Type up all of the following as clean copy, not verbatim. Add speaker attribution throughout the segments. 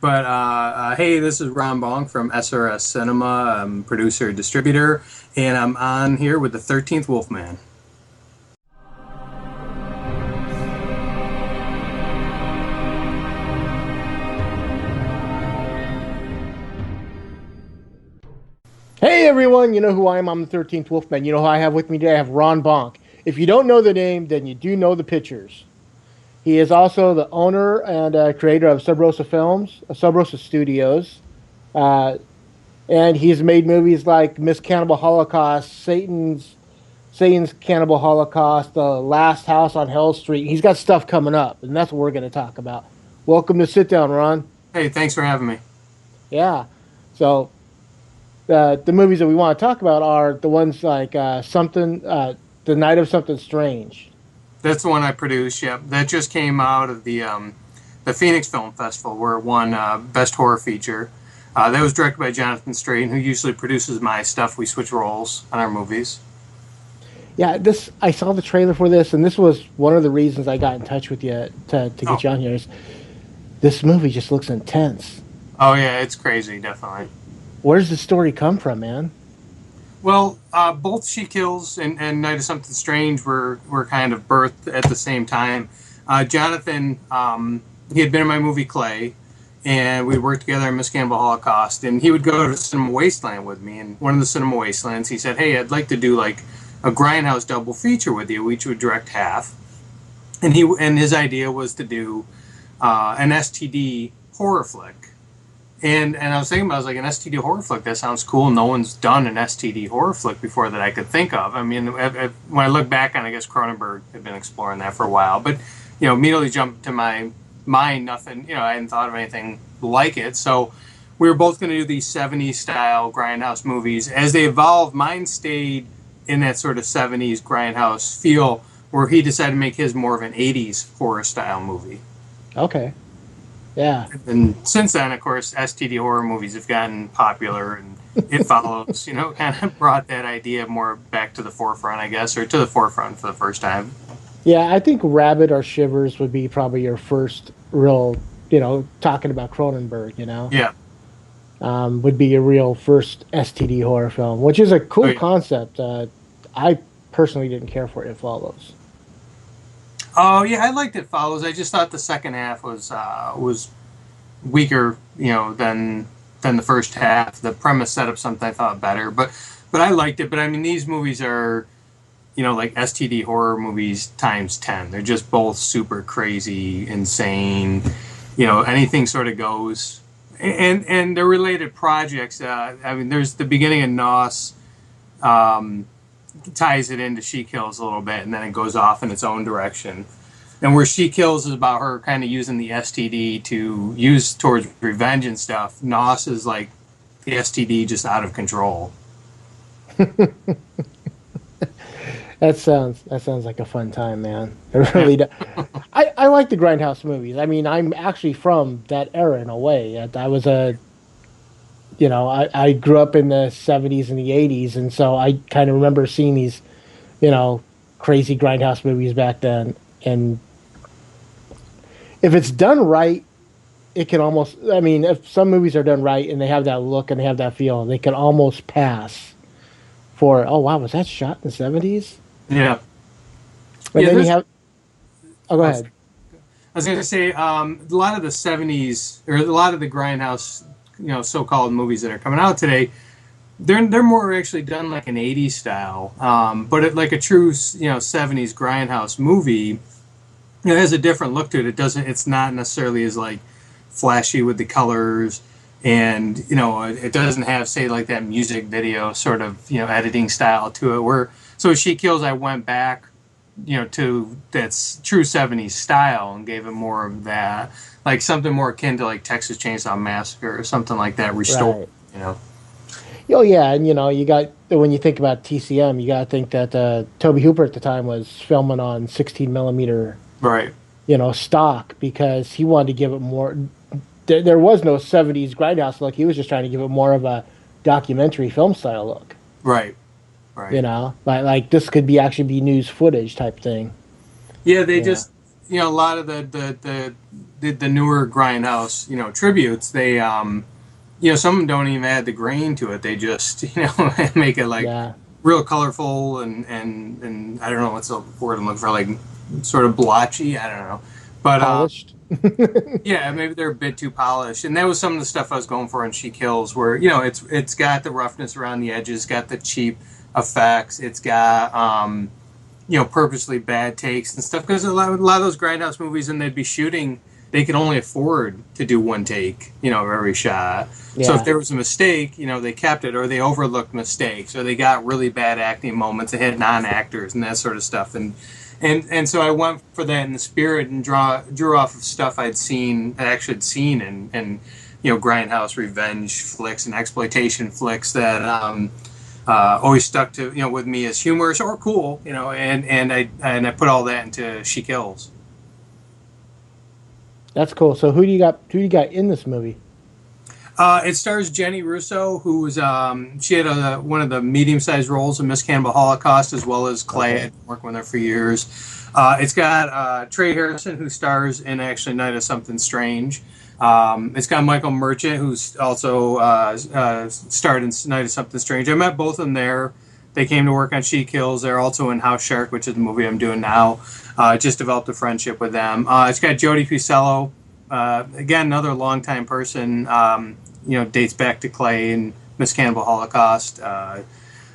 Speaker 1: But hey, this is Ron Bonk from SRS Cinema, producer, distributor, and I'm on here with the 13th Wolfman.
Speaker 2: Hey everyone, you know who I am. I'm the 13th Wolfman. You know who I have with me today? I have Ron Bonk. If you don't know the name, then you do know the pictures. He is also the owner and creator of SubRosa Films, SubRosa Studios, uh, and he's made movies like Miss Cannibal Holocaust, Satan's Cannibal Holocaust, The Last House on Hell Street. He's got stuff coming up, and that's what we're going to talk about. Welcome to Sit Down, Ron.
Speaker 1: Hey, thanks for having me.
Speaker 2: Yeah. So the movies that we want to talk about are the ones like The Night of Something Strange.
Speaker 1: That's the one I produced. Yep, that just came out of the Phoenix Film Festival, where it won Best Horror Feature. That was directed by Jonathan Strahan, who usually produces my stuff. We switch roles on our movies.
Speaker 2: Yeah, I saw the trailer for this, and this was one of the reasons I got in touch with you to get you on here. This movie just looks intense.
Speaker 1: Oh yeah, it's crazy, definitely.
Speaker 2: Where does the story come from, man?
Speaker 1: Well, both She Kills and Night of Something Strange were kind of birthed at the same time. Jonathan, he had been in my movie Clay, and we worked together on Miss Cannibal Holocaust, and he would go to Cinema Wasteland with me. And one of the Cinema Wastelands, he said, "Hey, I'd like to do like a Grindhouse double feature with you. We each would direct half." And his idea was to do an STD horror flick. And I was thinking about, I was like, an STD horror flick, that sounds cool. No one's done an STD horror flick before that I could think of. I mean, when I look back on, I guess Cronenberg had been exploring that for a while. But, immediately jumped to my mind, nothing, I hadn't thought of anything like it. So we were both going to do these 70s style Grindhouse movies. As they evolved, mine stayed in that sort of 70s Grindhouse feel, where he decided to make his more of an 80s horror style movie.
Speaker 2: Okay. Yeah.
Speaker 1: And since then, of course, STD horror movies have gotten popular, and It Follows, kind of brought that idea more back to the forefront, I guess, or to the forefront for the first time.
Speaker 2: Yeah, I think Rabbit or Shivers would be probably your first real, talking about Cronenberg,
Speaker 1: Yeah.
Speaker 2: Would be your real first STD horror film, which is a cool concept. I personally didn't care for It Follows.
Speaker 1: Oh yeah, I liked It Follows. I just thought the second half was weaker, than the first half. The premise set up something I thought better, but I liked it. But I mean, these movies are, like STD horror movies times 10. They're just both super crazy, insane. Anything sort of goes. And they're related projects. I mean, there's the beginning of Nos. Ties it into She Kills a little bit, and then it goes off in its own direction. And where She Kills is about her kind of using the STD to use towards revenge and stuff, Nos is like the STD just out of control.
Speaker 2: That sounds like a fun time, man. It really does. I like the Grindhouse movies. I mean, I'm actually from that era in a way. I was I grew up in the 70s and the 80s, and so I kind of remember seeing these, crazy Grindhouse movies back then. And if it's done right, it can almost, if some movies are done right and they have that look and they have that feel, they can almost pass for, oh, wow, was that shot in the 70s?
Speaker 1: Yeah.
Speaker 2: And then you have, oh, go ahead.
Speaker 1: I was going to say, a lot of the 70s, or a lot of the Grindhouse so-called movies that are coming out today, they're more actually done like an 80s style, but like a true 70s Grindhouse movie, it has a different look to it. It's not necessarily as like flashy with the colors, and it doesn't have, say, like that music video sort of editing style to it. So She Kills, I went back to that true 70s style and gave it more of that, like something more akin to like Texas Chainsaw Massacre or something like that, restored,
Speaker 2: right. Oh yeah, and you got, when you think about TCM, you got to think that Toby Hooper at the time was filming on 16 millimeter,
Speaker 1: right?
Speaker 2: Stock, because he wanted to give it more. There was no 70s Grindhouse look. He was just trying to give it more of a documentary film style look.
Speaker 1: Right.
Speaker 2: Like this could actually be news footage type thing.
Speaker 1: Yeah, they just a lot of the newer Grindhouse, tributes, they, some of them don't even add the grain to it. They just, make it like real colorful and I don't know what's the word I'm looking for, like sort of blotchy. I don't know, but
Speaker 2: polished.
Speaker 1: Yeah, maybe they're a bit too polished, and that was some of the stuff I was going for in She Kills, where it's got the roughness around the edges, got the cheap effects, it's got purposely bad takes and stuff, because a lot of those Grindhouse movies, and they'd be shooting, they could only afford to do one take, of every shot. Yeah. So if there was a mistake, they kept it, or they overlooked mistakes, or they got really bad acting moments, they had non-actors and that sort of stuff, and so I went for that in the spirit and drew off of stuff I'd actually seen in Grindhouse revenge flicks and exploitation flicks that always stuck to with me as humorous or cool, and I put all that into She Kills.
Speaker 2: That's cool. So who do you got in this movie?
Speaker 1: It stars Jenny Russo, who was she had one of the medium-sized roles in Miss Cannibal Holocaust, as well as Clay. Okay. I'd been working with her for years. It's got Trey Harrison, who stars in actually Night of Something Strange. It's got Michael Merchant, who's also starred in Night of Something Strange. I met both of them there. They came to work on She Kills. They're also in House Shark, which is the movie I'm doing now. Just developed a friendship with them. It's got Jody Fusello. Again, another longtime person, dates back to Clay and Miss Cannibal Holocaust.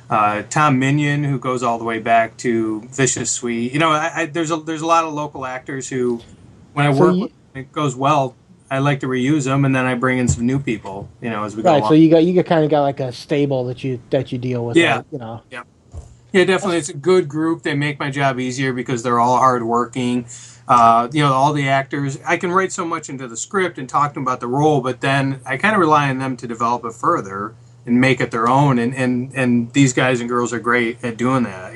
Speaker 1: Tom Minion, who goes all the way back to Vicious Sweet. There's a lot of local actors who, when I work with them, it goes well, I like to reuse them, and then I bring in some new people, as we go along.
Speaker 2: Right, so you kind of got like a stable that you deal with.
Speaker 1: Yeah, Yeah, definitely. It's a good group. They make my job easier because they're all hardworking. All the actors, I can write so much into the script and talk to them about the role, but then I kind of rely on them to develop it further and make it their own. And these guys and girls are great at doing that.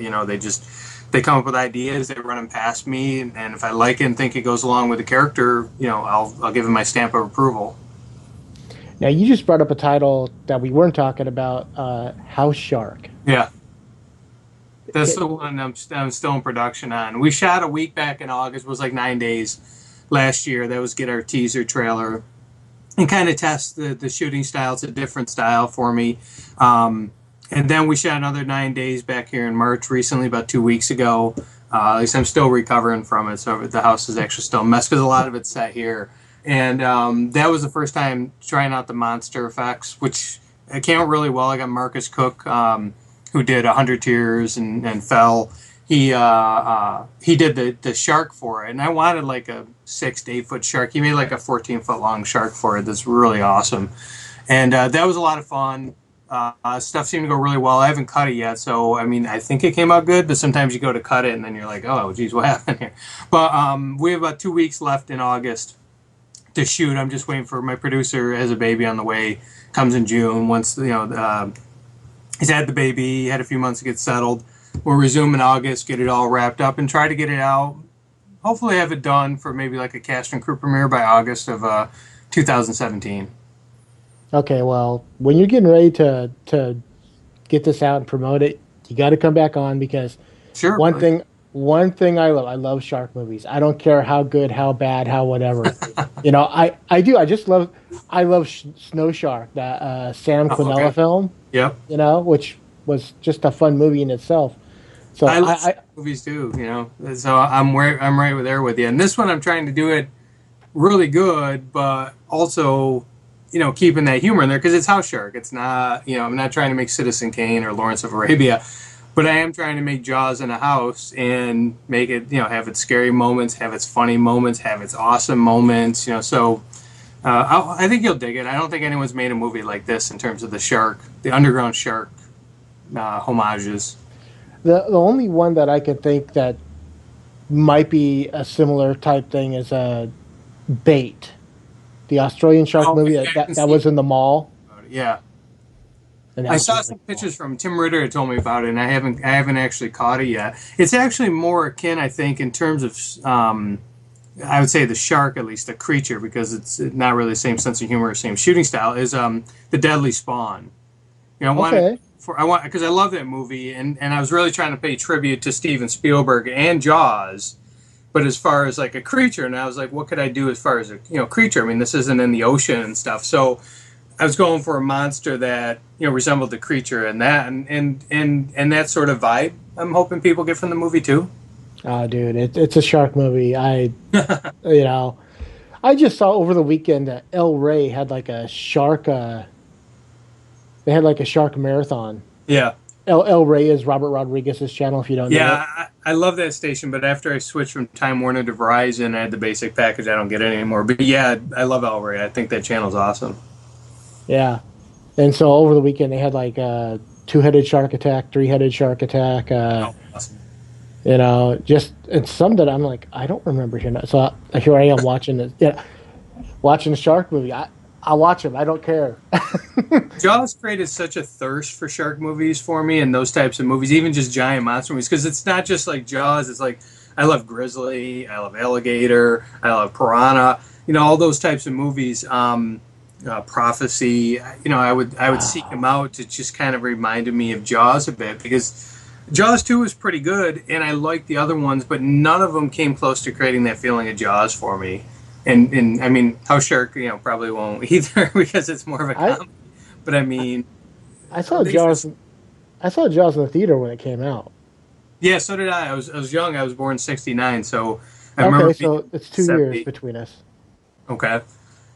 Speaker 1: They come up with ideas, they run them past me, and if I like it and think it goes along with the character, I'll give them my stamp of approval.
Speaker 2: Now, you just brought up a title that we weren't talking about, House Shark.
Speaker 1: Yeah. That's the one I'm still in production on. We shot a week back in August. It was like 9 days last year. That was get our teaser trailer and kind of test the shooting style. It's a different style for me. And then we shot another 9 days back here in March recently, about 2 weeks ago. At least I'm still recovering from it, so the house is actually still a mess because a lot of it's set here. And that was the first time trying out the monster effects, which came out really well. I got Marcus Cook, who did 100 Tears and Fell. He did the shark for it, and I wanted like a 6 to 8 foot shark. He made like a 14-foot long shark for it. That's really awesome, and that was a lot of fun. Stuff seemed to go really well. I haven't cut it yet, so I think it came out good. But sometimes you go to cut it, and then you're like, oh, geez, what happened here? But we have about 2 weeks left in August to shoot. I'm just waiting for my producer. Has a baby on the way. Comes in June. Once he's had the baby, had a few months to get settled. We'll resume in August, get it all wrapped up, and try to get it out. Hopefully have it done for maybe like a cast and crew premiere by August of 2017.
Speaker 2: Okay, well, when you're getting ready to get this out and promote it, you got to come back on because
Speaker 1: sure,
Speaker 2: one thing I love shark movies. I don't care how good, how bad, how whatever. I do. I love Snow Shark, that Sam Quinella film.
Speaker 1: Yep.
Speaker 2: Which was just a fun movie in itself. So
Speaker 1: I love movies too. So I'm right there with you. And this one, I'm trying to do it really good, but also, keeping that humor in there because it's House Shark. It's not, I'm not trying to make Citizen Kane or Lawrence of Arabia, but I am trying to make Jaws in a house and make it, have its scary moments, have its funny moments, have its awesome moments. So I think you'll dig it. I don't think anyone's made a movie like this in terms of the underground shark homages.
Speaker 2: The only one that I could think that might be a similar type thing is Bait, the Australian shark movie that was in the mall.
Speaker 1: Yeah, I saw some pictures from Tim Ritter. Told me about it, and I haven't actually caught it yet. It's actually more akin, I think, in terms of I would say the shark, at least the creature, because it's not really the same sense of humor, same shooting style. Is the Deadly Spawn. Because I love that movie, and I was really trying to pay tribute to Steven Spielberg and Jaws, But as far as like a creature, and I was like, what could I do as far as a creature? I mean, this isn't in the ocean and stuff, so I was going for a monster that resembled the creature and that and that sort of vibe. I'm hoping people get from the movie too.
Speaker 2: Oh, dude, it's a shark movie. You know, I just saw over the weekend that El Rey had like a shark. They had like a shark marathon.
Speaker 1: Yeah.
Speaker 2: El Rey is Robert Rodriguez's channel. If you don't know it.
Speaker 1: Yeah, I love that station, but after I switched from Time Warner to Verizon, I had the basic package. I don't get it anymore. But yeah, I love El Rey. I think that channel's awesome.
Speaker 2: Yeah, and so over the weekend they had like two-headed shark attack, three-headed shark attack.
Speaker 1: Oh, awesome.
Speaker 2: Just and some that I'm like I don't remember hearing that. So here I am watching this. Yeah, watching the shark movie. I'll watch them. I don't care.
Speaker 1: Jaws created such a thirst for shark movies for me and those types of movies, even just giant monster movies, because it's not just like Jaws. It's like I love Grizzly, I love Alligator, I love Piranha. All those types of movies. Prophecy. I would seek them out to just kind of reminded me of Jaws a bit because Jaws 2 was pretty good, and I liked the other ones, but none of them came close to creating that feeling of Jaws for me. And I mean, House Shark, probably won't either because it's more of a comedy. But I mean,
Speaker 2: I saw Jaws. I saw Jaws in the theater when it came out.
Speaker 1: Yeah, so did I. I was young. I was born in '69, so I remember.
Speaker 2: Okay, so it's 2 years between us.
Speaker 1: Okay.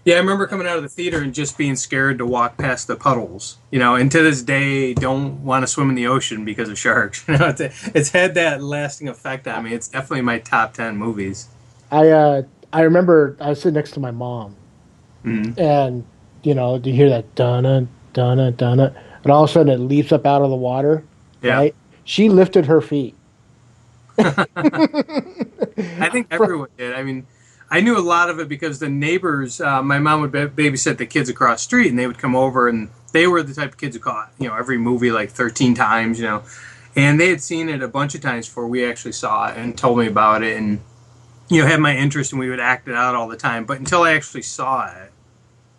Speaker 1: Yeah, I remember coming out of the theater and just being scared to walk past the puddles. And to this day, don't want to swim in the ocean because of sharks. It's had that lasting effect on me. It's definitely my top 10 movies.
Speaker 2: I remember I was sitting next to my mom, and do you hear that dun dun dun, and all of a sudden it leaps up out of the water.
Speaker 1: Yeah.
Speaker 2: Right? She lifted her feet.
Speaker 1: I think everyone did. I mean, I knew a lot of it because the neighbors, my mom would babysit the kids across the street, and they would come over, and they were the type of kids who caught, every movie like 13 times, and they had seen it a bunch of times before we actually saw it and told me about it and, had my interest, and we would act it out all the time. But until I actually saw it,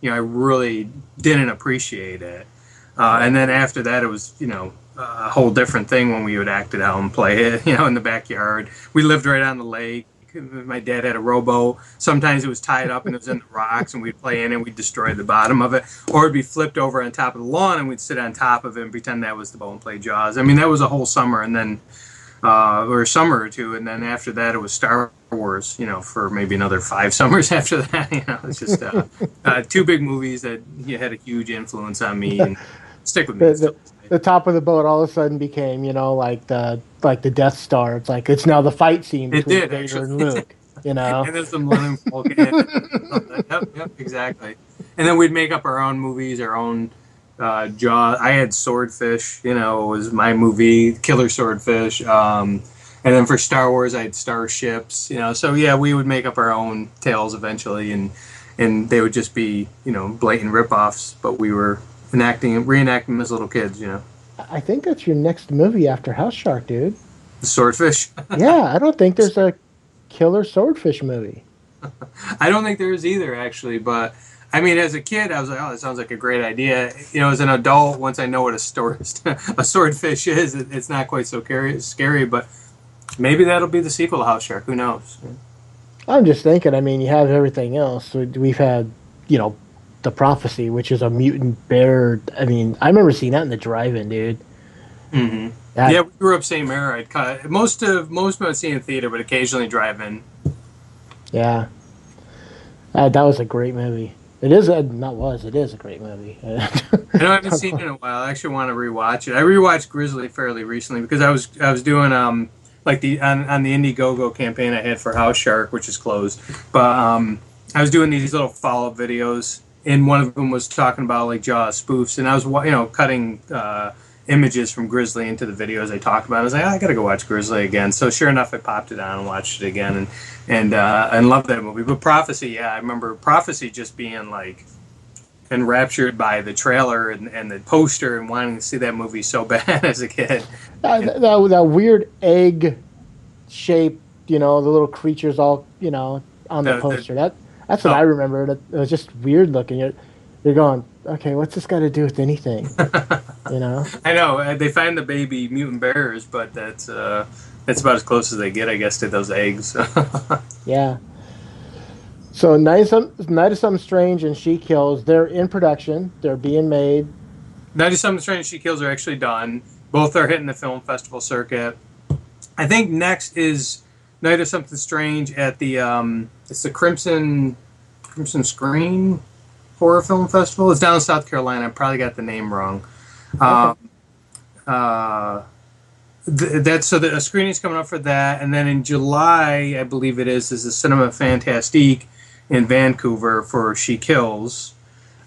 Speaker 1: I really didn't appreciate it. And then after that, it was, a whole different thing when we would act it out and play it, in the backyard. We lived right on the lake. My dad had a rowboat. Sometimes it was tied up and it was in the rocks, and we'd play in it and we'd destroy the bottom of it. Or it'd be flipped over on top of the lawn and we'd sit on top of it and pretend that was the boat and play Jaws. I mean, that was a whole summer, and then, or a summer or two, and then after that it was Star Wars, for maybe another 5 summers after that. It's just 2 big movies that had a huge influence on me and stick with me.
Speaker 2: The top of the boat all of a sudden became, like the Death Star. It's like it's now the fight scene between Vader and Luke. And
Speaker 1: there's some lemon folk in it. Yep, exactly. And then we'd make up our own movies, our own Jaws. I had Swordfish. It was my movie, Killer Swordfish. And then for Star Wars, I had Starships. So yeah, we would make up our own tales eventually, and they would just be blatant ripoffs, but we were reenacting them as little kids,
Speaker 2: I think that's your next movie after House Shark, dude.
Speaker 1: The Swordfish?
Speaker 2: Yeah, I don't think there's a Killer Swordfish movie.
Speaker 1: I don't think there is either, actually, but I mean, as a kid, I was like, oh, that sounds like a great idea. As an adult, once I know what a swordfish is, it's not quite so scary, but maybe that'll be the sequel to House Shark. Who knows?
Speaker 2: I'm just thinking, I mean, you have everything else. We've had, The Prophecy, which is a mutant bear. I mean, I remember seeing that in the drive-in, dude.
Speaker 1: Mm-hmm. Yeah, we grew up same era. I'd cut most of I'd see in theater, but occasionally drive-in.
Speaker 2: Yeah, that was a great movie. It is a great movie.
Speaker 1: I know I haven't seen it in a while. I actually want to rewatch it. I rewatched Grizzly fairly recently because I was doing like on the Indiegogo campaign I had for House Shark, which is closed, but I was doing these little follow-up videos. And one of them was talking about like Jaws spoofs, and I was cutting images from Grizzly into the videos I talked about. I was like, I gotta go watch Grizzly again. So sure enough, I popped it on and watched it again, and loved that movie. But Prophecy, yeah, I remember Prophecy just being like enraptured by the trailer and the poster and wanting to see that movie so bad as a kid.
Speaker 2: That weird egg shape, the little creatures all on the poster. That's what I remember. It was just weird looking. You're going, okay, what's this got to do with anything? You know?
Speaker 1: I know they find the baby mutant bears, but that's about as close as they get, I guess, to those eggs.
Speaker 2: Yeah. So Night of Something Strange and She Kills, they're in production. They're being made.
Speaker 1: 90 Something Strange She Kills are actually done. Both are hitting the film festival circuit. I think next is Night of Something Strange at the it's the Crimson Screen Horror Film Festival. It's down in South Carolina. I probably got the name wrong.
Speaker 2: Okay.
Speaker 1: That's so the screening's coming up for that, and then in July, I believe it is the Cinema Fantastique in Vancouver for She Kills.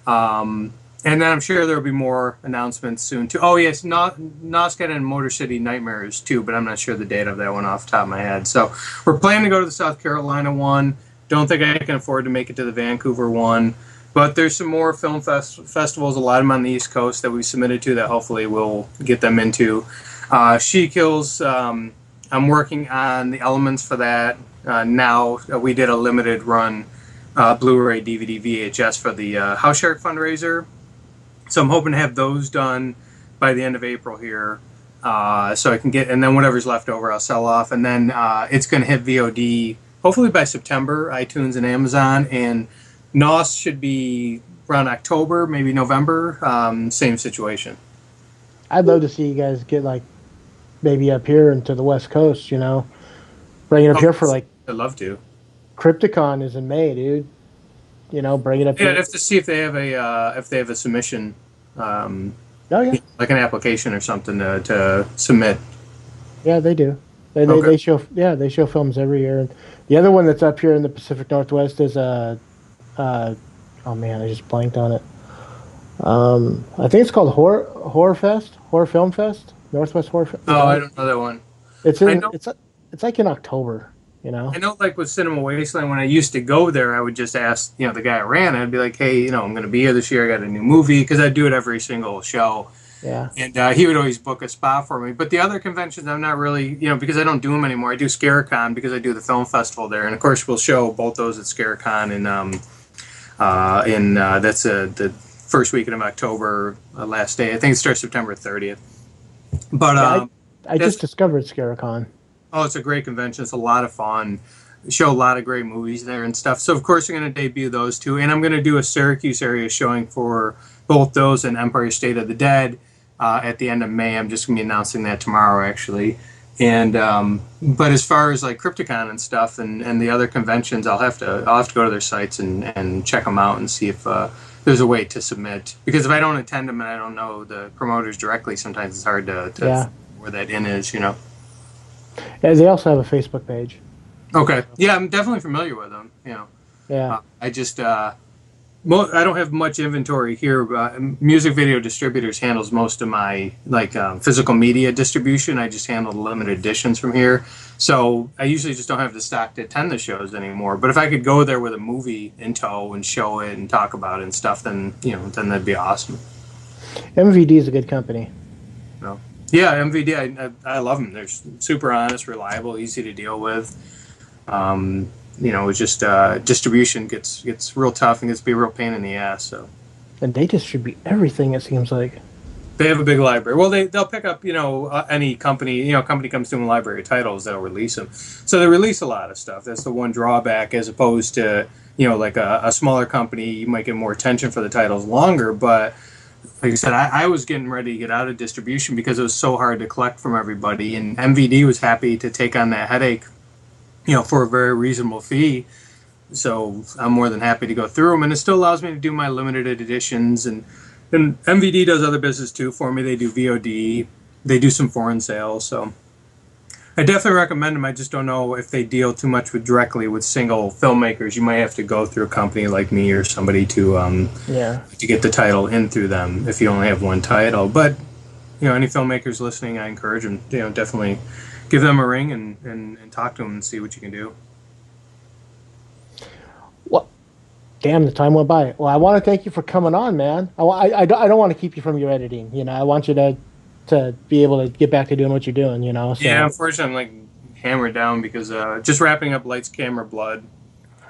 Speaker 1: And then I'm sure there will be more announcements soon too. Oh yes, Noscat and Motor City Nightmares too, but I'm not sure the date of that one off the top of my head. So we're planning to go to the South Carolina one. Don't think I can afford to make it to the Vancouver one, but there's some more film festivals, a lot of them on the East Coast that we submitted to that hopefully we'll get them into. She Kills. I'm working on the elements for that now. We did a limited run Blu-ray, DVD, VHS for the House Shark fundraiser. So I'm hoping to have those done by the end of April here, so I can get, and then whatever's left over I'll sell off, and then it's going to hit VOD hopefully by September, iTunes and Amazon, and NOS should be around October, maybe November. Same situation.
Speaker 2: I'd love to see you guys get like maybe up here into the West Coast, you know, bring it up here for like.
Speaker 1: I'd love to.
Speaker 2: Crypticon is in May, dude. You know, bring it up.
Speaker 1: Yeah, I'd have to see if they have a submission,
Speaker 2: Oh yeah,
Speaker 1: like an application or something to submit.
Speaker 2: yeah, they do. They show films every year. And the other one that's up here in the Pacific Northwest is oh man, I just blanked on it. I think it's called Horror Film Fest, Northwest Horror Fest.
Speaker 1: Oh, I don't know that one.
Speaker 2: It's like in October. You know,
Speaker 1: I know, like with Cinema Wasteland, when I used to go there, I would just ask, the guy who ran it, I'd be like, hey, I'm going to be here this year. I got a new movie, because I do it every single show.
Speaker 2: Yeah.
Speaker 1: And he would always book a spot for me. But the other conventions, I'm not really, because I don't do them anymore. I do Scarecon because I do the film festival there. And of course, we'll show both those at Scarecon that's the first weekend of October, last day. I think it starts September 30th. But
Speaker 2: yeah, I just discovered Scarecon.
Speaker 1: Oh, it's a great convention. It's a lot of fun. They show a lot of great movies there and stuff. So, of course, I'm going to debut those two. And I'm going to do a Syracuse area showing for both those and Empire State of the Dead at the end of May. I'm just going to be announcing that tomorrow, actually. And but as far as like Crypticon and stuff and the other conventions, I'll have to go to their sites and check them out and see if there's a way to submit. Because if I don't attend them and I don't know the promoters directly, sometimes it's hard to where that in is,
Speaker 2: Yeah, they also have a Facebook page.
Speaker 1: Okay. Yeah, I'm definitely familiar with them.
Speaker 2: Yeah.
Speaker 1: I just I don't have much inventory here. Music Video Distributors handles most of my physical media distribution. I just handle the limited editions from here. So I usually just don't have the stock to attend the shows anymore. But if I could go there with a movie in tow and show it and talk about it and stuff, then then that'd be awesome.
Speaker 2: MVD is a good company.
Speaker 1: No. Yeah, MVD, I love them. They're super honest, reliable, easy to deal with. It's just distribution gets real tough and gets to be a real pain in the ass. So,
Speaker 2: and they distribute everything. It seems like
Speaker 1: they have a big library. Well, they'll pick up any company. Company comes to them with library titles, they'll release them. So they release a lot of stuff. That's the one drawback, as opposed to like a smaller company. You might get more attention for the titles longer, but like I said, I was getting ready to get out of distribution because it was so hard to collect from everybody, and MVD was happy to take on that headache, for a very reasonable fee. So I'm more than happy to go through them, and it still allows me to do my limited editions. And MVD does other business too for me. They do VOD, they do some foreign sales. So I definitely recommend them. I just don't know if they deal too much directly with single filmmakers. You might have to go through a company like me or somebody to get the title in through them if you only have one title. But any filmmakers listening, I encourage them. Definitely give them a ring and talk to them and see what you can do.
Speaker 2: Well, damn, the time went by. Well, I want to thank you for coming on, man. I don't want to keep you from your editing. I want you to be able to get back to doing what you're doing, So.
Speaker 1: Yeah, unfortunately, I'm hammered down because just wrapping up Lights, Camera, Blood.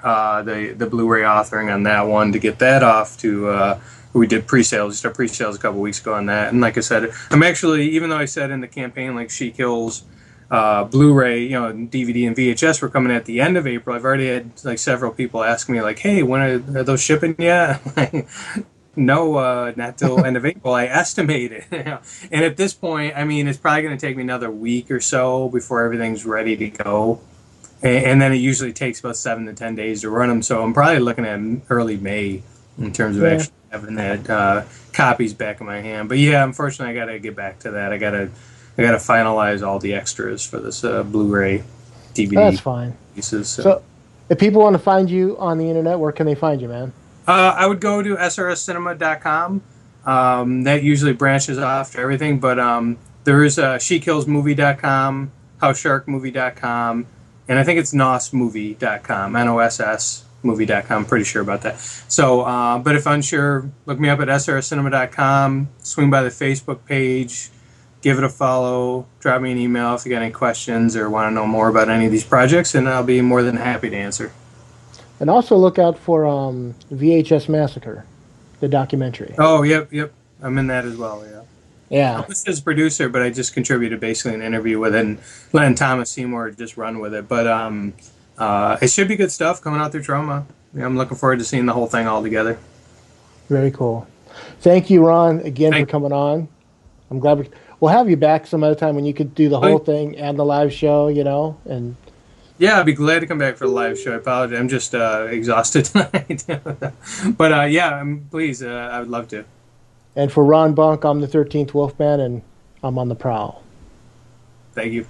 Speaker 1: the Blu-ray authoring on that one to get that off to. We did pre-sales. We started pre-sales a couple weeks ago on that, and like I said, I'm actually, even though I said in the campaign like She Kills, Blu-ray, DVD and VHS were coming at the end of April. I've already had like several people ask me like, "Hey, when are those shipping yet?" No, not till end of April. I estimate it. And at this point, I mean, it's probably going to take me another week or so before everything's ready to go. And then it usually takes about 7 to 10 days to run them. So I'm probably looking at early May in terms of actually having that copies back in my hand. But yeah, unfortunately, I got to get back to that. I got to finalize all the extras for this Blu-ray DVD.
Speaker 2: That's fine.
Speaker 1: Pieces.
Speaker 2: So if people want to find you on the internet, where can they find you, man?
Speaker 1: I would go to srscinema.com. That usually branches off to everything, but there is shekillsmovie.com, housesharkmovie.com, and I think it's nosmovie.com, NOSS movie.com. Pretty sure about that. So, but if unsure, look me up at srscinema.com, swing by the Facebook page, give it a follow, drop me an email if you got any questions or want to know more about any of these projects, and I'll be more than happy to answer.
Speaker 2: And also look out for VHS Massacre, the documentary.
Speaker 1: Oh, yep. I'm in that as well, yeah.
Speaker 2: Yeah.
Speaker 1: I'm listed as producer, but I just contributed basically an interview with it and letting Thomas Seymour just run with it. But it should be good stuff coming out through Trauma. Yeah, I'm looking forward to seeing the whole thing all together. Very
Speaker 2: cool. Thank you, Ron, again for coming on. I'm glad we'll have you back some other time when you could do the whole thing and the live show, and...
Speaker 1: Yeah, I'd be glad to come back for the live show. I apologize. I'm just exhausted tonight. But yeah, please, I would love to.
Speaker 2: And for Ron Bonk, I'm the 13th Wolfman, and I'm on the prowl.
Speaker 1: Thank you.